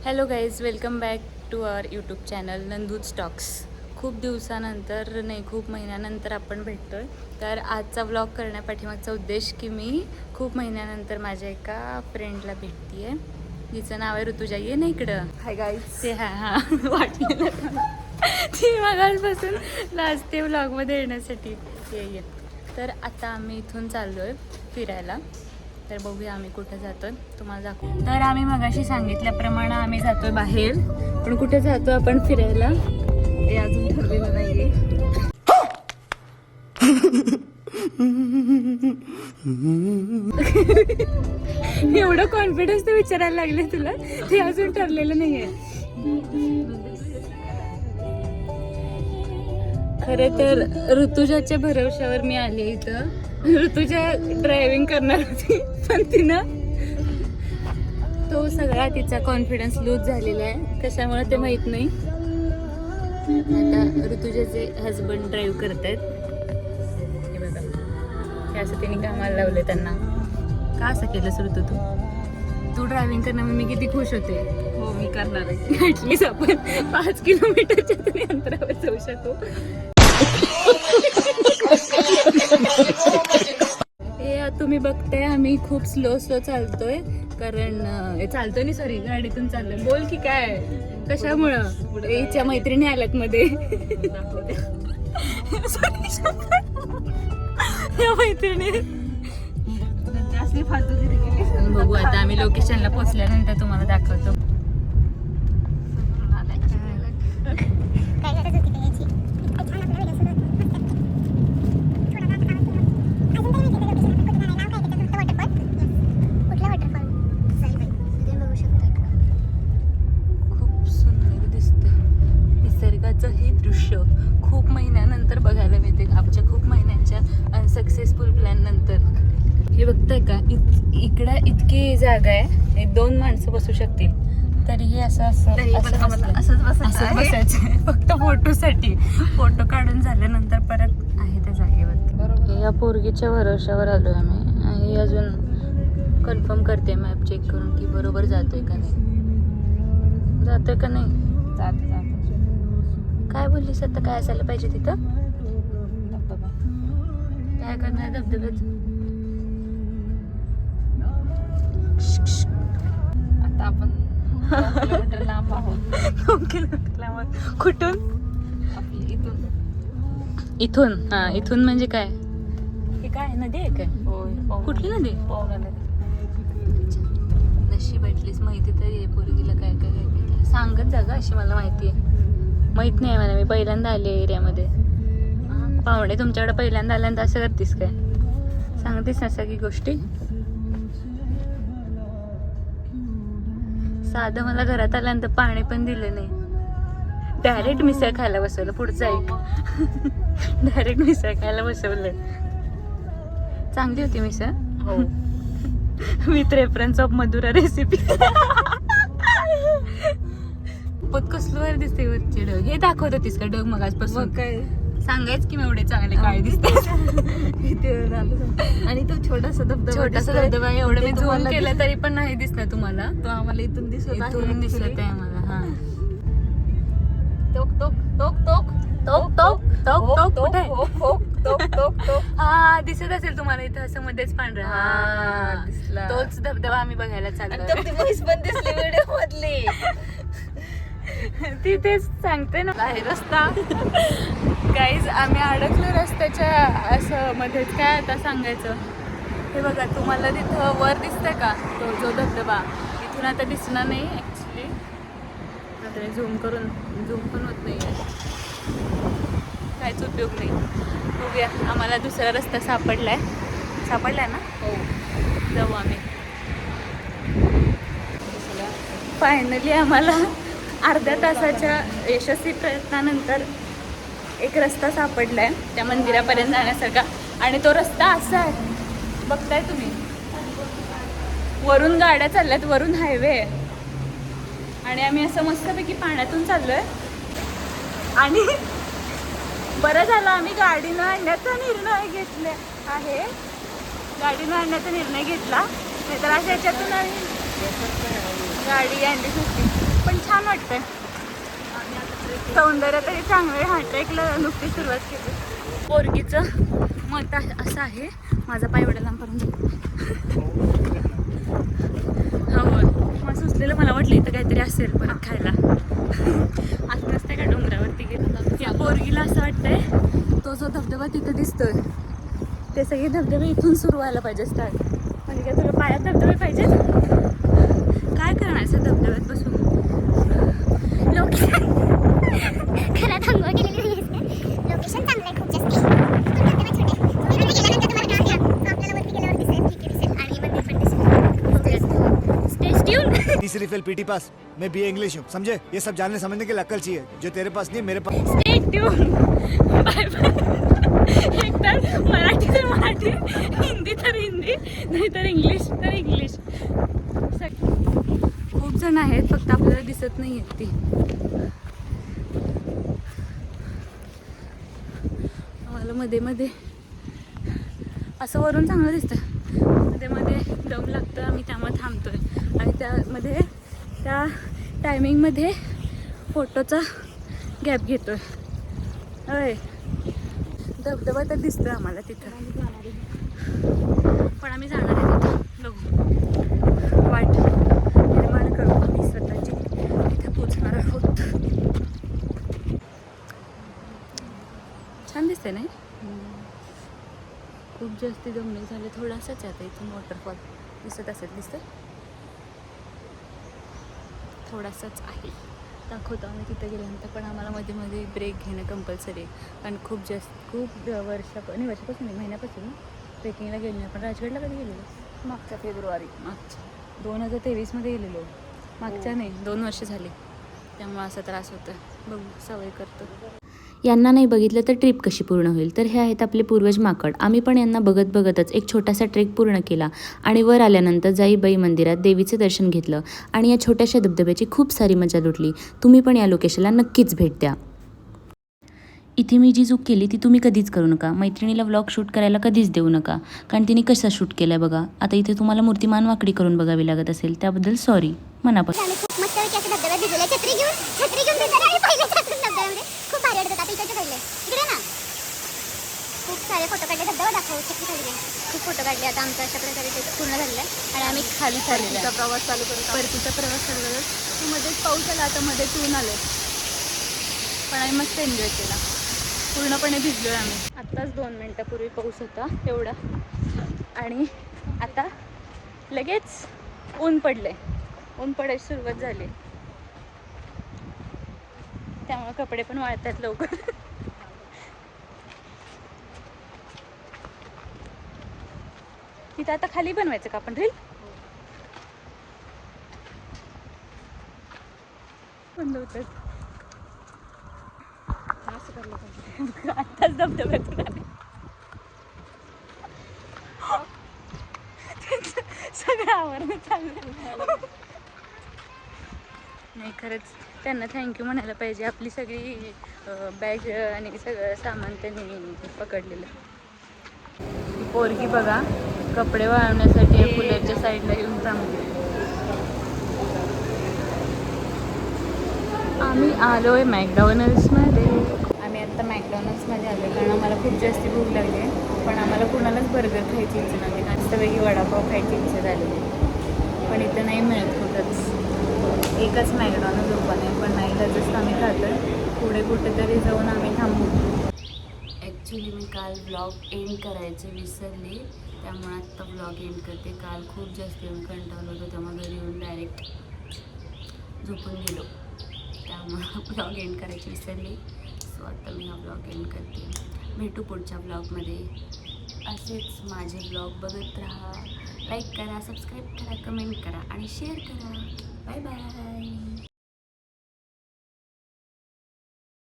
Hello guys, welcome back to our YouTube channel Nandu's talks. खूप दिवसानंतर नाही, खूप महिन्यानंतर आपण भेटतो आहे. तर आजचा व्लॉग करण्यापाठीमागचा उद्देश की मी खूप महिन्यानंतर माझ्या एका फ्रेंडला भेटते आहे. तिचं नाव आहे ऋतुजा. ये ना इकडं. Hi guys. ते हां वाटलेलं ती मगाचपासून लाजते व्लॉगमध्ये येण्यासाठी. ये. तर आता आम्ही इथून चाललो आहे फिरायला. तर बघूया आम्ही कुठे जातोय, तुम्हाला दाखवू. तर आम्ही मगाशी सांगितल्याप्रमाणे आम्ही जातोय बाहेर. पण कुठे जातोय आपण फिरायला हे अजून ठरलेलं नाहीये. एवढं कॉन्फिडन्स ते विचारायला लागले तुला? ते अजून ठरलेलं नाहीये. खरं तर ऋतुजाच्या भरवशावर मी आले इथं. ऋतुजा ड्रायव्हिंग करणार होती, पण तिनं तो सगळा तिचा कॉन्फिडन्स लूज झालेला आहे. कशामुळे ते माहित नाही. आता ऋतुजाचे हजबंड ड्राईव्ह करतायत. हे बघा, हे असं त्यांनी कामाला लावले त्यांना. का असं केलंस ऋतू? तू ड्रायव्हिंग करणं मी किती खुश होते. हो, मी करणार आहे. ॲटलीस्ट आपण 5 किलोमीटरच्या तरी अंतरावर जाऊ शकतो. हे तुम्ही बघताय आम्ही खूप स्लो चालतोय. कारण चालतोय नाही, सॉरी, गाडीतून चाललोय. बोल की काय, कशामुळं? हिच्या मैत्रिणी आल्यात मध्ये. या मैत्रिणी जास्ती फालतू तिथे गेली. बघू आता आम्ही लोकेशनला पोहोचल्यानंतर तुम्हाला दाखवतो. हे दृश्य खूप महिन्यानंतर बघायला मिळते. आमच्या खूप महिन्यांच्या अनसक्सेसफुल प्लॅन नंतर. हे बघताय का, इकडं इतकी जागा आहे, 2 माणसं बसू शकतील. तरी हे असंच बसायचं फक्त फोटोसाठी. फोटो काढून झाल्यानंतर परत आहे त्या जागेवरती. बरोबर. या पोरगीच्या भरोशावर आलोय आम्ही. हे अजून कन्फर्म करते मॅप चेक करून की बरोबर जातोय का नाही. जाते. काय बोललीस आता? काय असायला पाहिजे तिथं? धबधबा. काय करणार धबधब्यात? आता आपण 2 किलोमीटर लांब आहोत. 2 किलोमीटर लांब. कुठून? आपली इथून. हा, इथून म्हणजे काय? हे काय नदी आहे काय? होय. कुठली नदी? पवना नदी. नशी भेटलीस. माहिती तरी आहे पोरगीला काय सांगत जागा. अशी मला माहिती आहे. माहित नाही मला, मी पहिल्यांदा आले एरियामध्ये. पाहुणे तुमच्याकडे पहिल्यांदा आल्यानंतर असं करतीस काय? सांगतेस ना सगळी गोष्टी. साधं मला घरात आल्यानंतर पाणी पण दिलं नाही. डायरेक्ट मिसळ खायला बसवलं. पुढचं ऐक. डायरेक्ट मिसळ खायला बसवलं. चांगली होती मिसळ. हो. With reference of Madhura recipe. पत कसलं वर दिसते वरचे ढग. हे दाखवत होतीस का ढग मगाचपासून? काय सांगायच की मी एवढे चांगले काळे दिसते. आणि तो छोटासा धबधबा एवढं मी झूम केलं तरी पण नाही दिसला तुम्हाला. तो आम्हाला इथून दिसत आहे. इथून दिसत आहे आम्हाला. हा, टोक टोक टोक टोक टोक टोक टोक टोक कुठे आहे? टोक टोक टोक. हा, दिसत असेल तुम्हाला इथं असं मध्येच पांढरा. हा, दिसला. तोच धबधबा आम्ही बघायला चाललो. ती म्हैस पण दिसली व्हिडिओ मधली. ती तेच सांगते ना. आहे रस्ता. गाईज, आम्ही अडकलो रस्त्याच्या असं मध्येच. काय आता सांगायचं. हे बघा, तुम्हाला तिथं वर दिसतंय का तो जो धबधबा? इथून आता दिसणार नाही ॲक्च्युली. आता झूम पण होत नाही आहे. काहीच उपयोग नाही. बघूया, आम्हाला दुसरा रस्ता सापडलाय ना. हो. जाऊ आम्ही. फायनली आम्हाला अर्ध्या तासाच्या यशस्वी प्रयत्नानंतर एक रस्ता सापडलाय त्या मंदिरापर्यंत जाण्यासारखा. आणि तो रस्ता असा आहे, बघताय तुम्ही. वरून गाड्या चालल्यात, वरून हायवे आहे. आणि आम्ही असं मस्तपैकी पाण्यातून चाललोय. आणि बरं झालं आम्ही गाडीनं आणण्याचा निर्णय घेतला आहे. गाडीनं आणण्याचा निर्णय घेतला, नाहीतर अशा याच्यातून आम्ही गाडी आणली नसती. पण छान वाटतंय. सौंदर्य तरी चांगलं आहे. हा ट्रेकला नुकती सुरुवात केली. पोरगीचं मत असं आहे, माझा पाय एवढ्या लांबपर्यंत हो मग सुचलेलं. मला वाटलं इथं काहीतरी असेल परत खायला. असं नसतंय का डोंगरावरती गेलं. या पोरगीला असं वाटतंय तो जो धबधबा तिथं दिसतोय ते सगळे धबधबे इथून सुरू व्हायला पाहिजे स्टार्ट. म्हणजे काय तुला पायात धबधबे पाहिजेत? काय करणार असं धबधब्यात बसून? लोकेशन खरंच अंघोळ केलेली लोकेशन चांगलं आहे खूप जास्त. तीसरी फेल पीटी पास मैं बीए इंग्लिश हूँ समझे. ये सब जानने समझने के लिए अक्ल चाहिए जो तेरे पास नहीं मेरे पास. Stay tuned. Bye bye. एकतर मराठी तर मराठी, हिंदी तर हिंदी, नाहीतर इंग्लिश तर इंग्लिश. खूप जण आहेत फक्त आपल्याला दिसत नाही आहेत ती. आम्हाला मध्ये मध्ये असं वरून चांगलं दिसतं, मध्ये मध्ये दम लागतं. आम्ही त्यामुळे थांबतोय आणि त्यामध्ये त्या टायमिंगमध्ये फोटोचा गॅप घेतोय. होय धबधबा तर दिसतोय आम्हाला तिथं, पण आम्ही जाणार आहे तिथं. बघू वाट निर्माण करू आम्ही स्वतःची, तिथे पोचणार आहोत. छान दिसते नाही? खूप जास्ती गमणे झाले. थोडासाच आता इथून वॉटरफॉल दिसत असेल. दिसतं थोडासाच आहे. दाखवतो आम्ही तिथे गेल्यानंतर. पण आम्हाला मध्ये मध्ये ब्रेक घेणं कंपल्सरी आहे, कारण खूप वर्षापासून नाही, महिन्यापासून ट्रेकिंगला गेलो नाही. आपण राजगडला कधी गेलेलो? मागच्या फेब्रुवारी, मागच्या 2023मध्ये गेलेलो. मागच्या नाही 2 वर्ष झाली. त्यामुळे असा त्रास होतो. बघू सवय करतो. यांना नाही बघितलं तर ट्रिप कशी पूर्ण होईल. तर हे आहेत आपले पूर्वज माकड. आम्ही पण यांना बघत बघतच एक छोटासा ट्रेक पूर्ण केला आणि वर आल्यानंतर जाईबाई मंदिरात देवीचे दर्शन घेतलं आणि या छोट्याशा धबधब्याची खूप सारी मजा लुटली. तुम्ही पण या लोकेशनला नक्कीच भेट द्या. इथे मी जी चूक केली ती तुम्ही कधीच करू नका. मैत्रिणीला व्लॉग शूट करायला कधीच देऊ नका, कारण तिने कसा शूट केला आहे बघा. आता इथे तुम्हाला मूर्तिमान वाकडी करून बघावी लागत असेल, त्याबद्दल सॉरी मनापासून. खूप सारे फोटो काढले. धबधबा दाखवू शकते खाली. खूप फोटो काढले. आता आमचं अशा प्रकारे ते पूर्ण झालेलं आहे आणि आम्ही खाली चाललेलो आहे. प्रवास चालू करू. परतीचा प्रवास चालू झाला. मध्येच पाऊस आला, आता मध्ये ऊन आले, पण आम्ही मस्त एन्जॉय केला. पूर्णपणे भिजलोय आम्ही. आत्ताच 2 मिनटापूर्वी पाऊस होता एवढा, आणि आता लगेच ऊन पडले. ऊन पडायची सुरुवात झाली, त्यामुळे कपडे पण वाळतात लवकर. तिथं आता खाली बनवायचं का आपण रील? बंद होतं असं करलं पाहिजे. आत्ताच धबधब्यातून आले. सगळं आवरणं चाललं. नाही खरंच त्यांना थँक्यू म्हणायला पाहिजे. आपली सगळी बॅग आणि सगळं सामान त्यांनी पकडलेलं. पोरगी बघा कपडे वाळवण्यासाठी कूलरच्या साईडला येऊन थांबली. आम्ही आलो आहे मॅकडॉनल्ड्समध्ये. आम्ही आत्ता मॅकडॉनल्ड्समध्ये आलो आहे कारण आम्हाला खूप जास्ती भूक लागली आहे, पण आम्हाला कुणालाच बर्गर खायची इच्छा नव्हती. मस्तपैकी वडापाव खायची इच्छा झाली, पण इथं नाही मिळत कुठंच. एकच मॅकडॉनल्ड ओपन आहे, पण नाही त्याचंच आम्ही खातो. पुढे कुठेतरी जाऊन आम्ही थांबू. ॲक्च्युली मी काल व्लॉग एंड करायचे विसरले, त्यामुळे आत्ता व्लॉग एंड करते. काल खूप जास्त येऊन कंटाळलो होतो, त्यामुळे घरी येऊन डायरेक्ट झोपून गेलो, त्यामुळं व्लॉग एंड करायची विसरली. सो आता मी हा व्लॉग एंड करते. भेटू पुढच्या व्लॉगमध्ये. असेच माझे व्लॉग बघत राहा. लाईक करा, सबस्क्राईब करा, कमेंट करा आणि शेअर करा. Bye bye.